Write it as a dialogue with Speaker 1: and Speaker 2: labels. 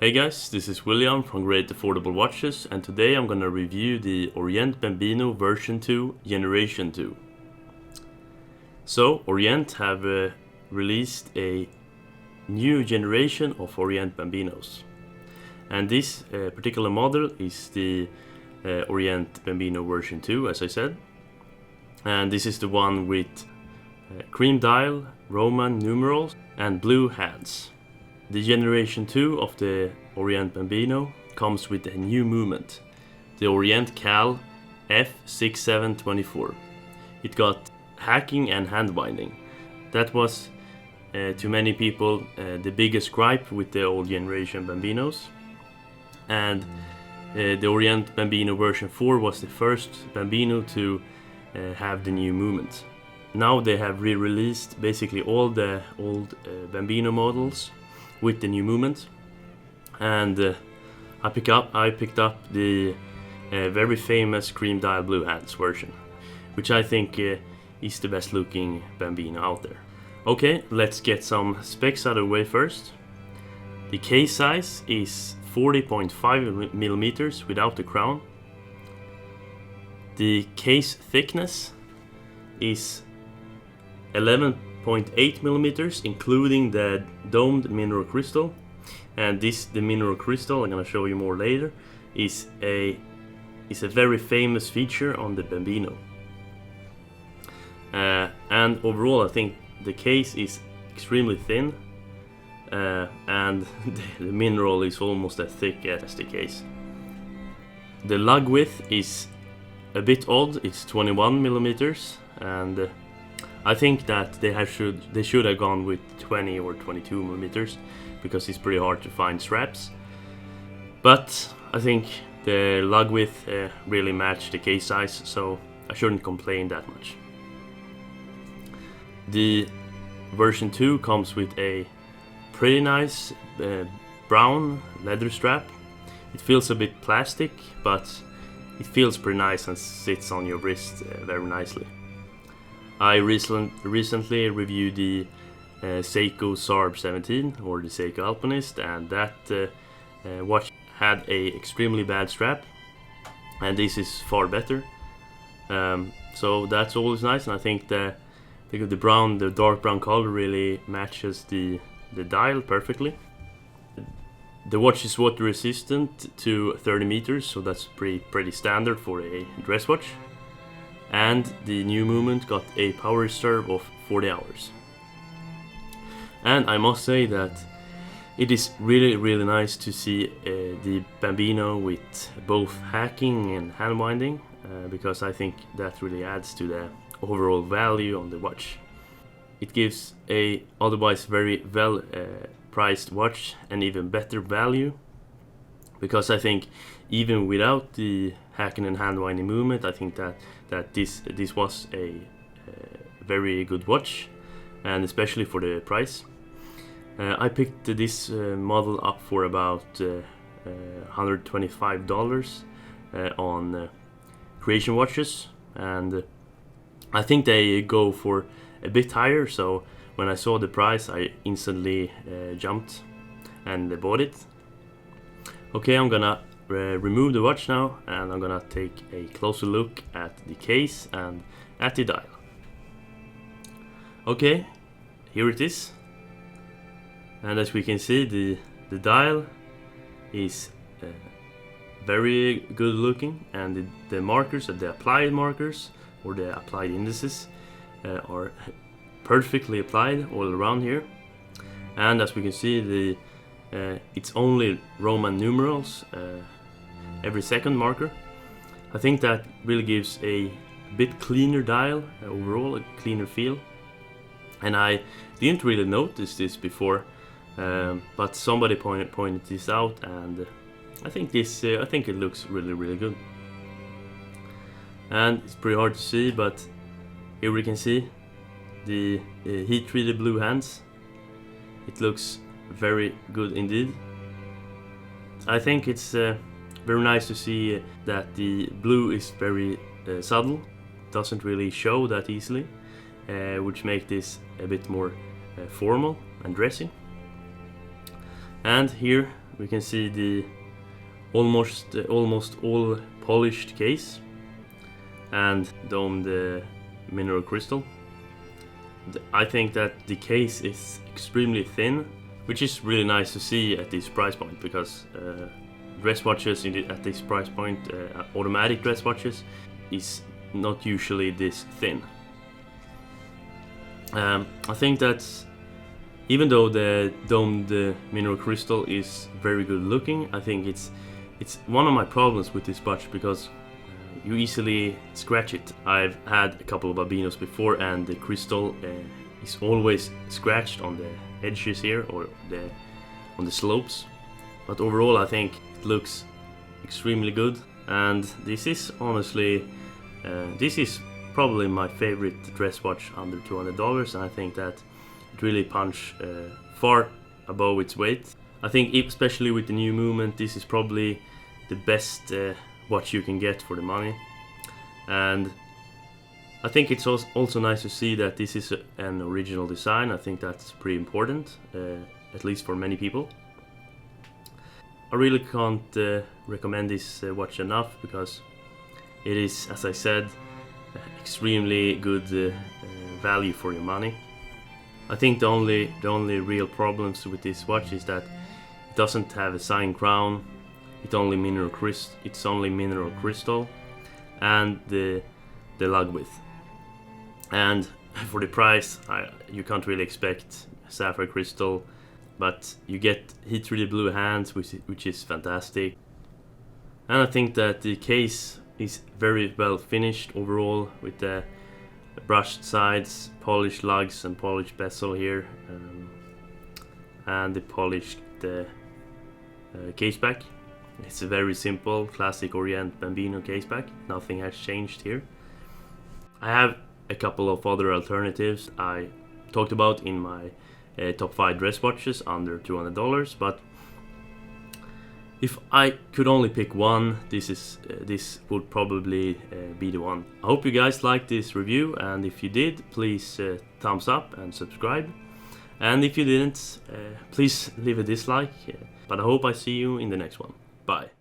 Speaker 1: Hey guys, this is William from Great Affordable Watches, and today I'm gonna review the Orient Bambino version 2 Generation 2. So Orient have released a new generation of Orient Bambinos, and this particular model is the Orient Bambino version 2, as I said, and this is the one with cream dial, Roman numerals and blue hands. The Generation 2 of the Orient Bambino comes with a new movement, the Orient Cal F6724. It got hacking and handwinding. That was, to many people, the biggest gripe with the old Generation Bambinos. And the Orient Bambino version 4 was the first Bambino to have the new movement. Now they have re-released basically all the old Bambino models with the new movement, and I picked up the very famous cream dial blue hands version, which I think is the best looking Bambino out there. Okay, let's get some specs out of the way first. The case size is 40.5 millimeters without the crown. The case thickness is 11.8 millimeters, including the domed mineral crystal. And the mineral crystal, I'm gonna show you more later, is a very famous feature on the Bambino. And overall, I think the case is extremely thin, and the mineral is almost as thick as the case. The lug width is a bit odd. It's 21 millimeters, and I think that they should have gone with 20 or 22 millimeters because it's pretty hard to find straps. But I think the lug width really matched the case size, so I shouldn't complain that much. The version 2 comes with a pretty nice brown leather strap. It feels a bit plastic, but it feels pretty nice and sits on your wrist very nicely. I recently reviewed the Seiko Sarb 17, or the Seiko Alpinist, and that watch had a extremely bad strap, and this is far better. So that's always nice, and I think the dark brown color really matches the dial perfectly. The watch is water resistant to 30 meters, so that's pretty standard for a dress watch. And the new movement got a power reserve of 40 hours. And I must say that it is really nice to see the Bambino with both hacking and handwinding, because I think that really adds to the overall value on the watch. It gives a otherwise very well priced watch an even better value, because I think even without the hacking and handwinding movement, I think that this was a very good watch, and especially for the price. I picked this model up for about $125 on Creation Watches, and I think they go for a bit higher, so when I saw the price I instantly jumped and bought it. Okay, I'm gonna remove the watch now, and I'm gonna take a closer look at the case and at the dial. Okay, here it is, and as we can see, the dial is very good looking, and the markers, the applied markers or the applied indices, are perfectly applied all around here. And as we can see, it's only Roman numerals every second marker. I think that really gives a bit cleaner dial overall, a cleaner feel. And I didn't really notice this before, but somebody pointed this out, and I think it looks really good. And it's pretty hard to see, but here we can see the heat-treated blue hands. It looks very good indeed. I think it's very nice to see that the blue is very subtle, doesn't really show that easily, which makes this a bit more formal and dressy. And here we can see the almost all polished case and domed mineral crystal. I think that the case is extremely thin, which is really nice to see at this price point, because dress watches at this price point, automatic dress watches, is not usually this thin. I think that even though the domed mineral crystal is very good looking, I think it's one of my problems with this watch, because you easily scratch it. I've had a couple of Bambinos before, and the crystal is always scratched on the edges here, or on the slopes. But overall I think it looks extremely good, and this is honestly this is probably my favorite dress watch under $200, and I think that it really punches far above its weight. I think especially with the new movement, this is probably the best watch you can get for the money. And I think it's also nice to see that this is an original design. I think that's pretty important, at least for many people. I really can't recommend this watch enough, because it is, as I said, extremely good value for your money. I think the only real problems with this watch is that it doesn't have a sign crown. It's only mineral crystal, and the lug width. And for the price, you can't really expect sapphire crystal, but you get heat-treated blue hands, which is fantastic. And I think that the case is very well finished overall, with the brushed sides, polished lugs and polished bezel here, and the polished case back. It's a very simple classic Orient Bambino case back. Nothing has changed here. I have a couple of other alternatives I talked about in my top 5 dress watches under $200, but if I could only pick one, this would probably be the one. I hope you guys liked this review, and if you did, please thumbs up and subscribe. And if you didn't, please leave a dislike. But I hope I see you in the next one. Bye.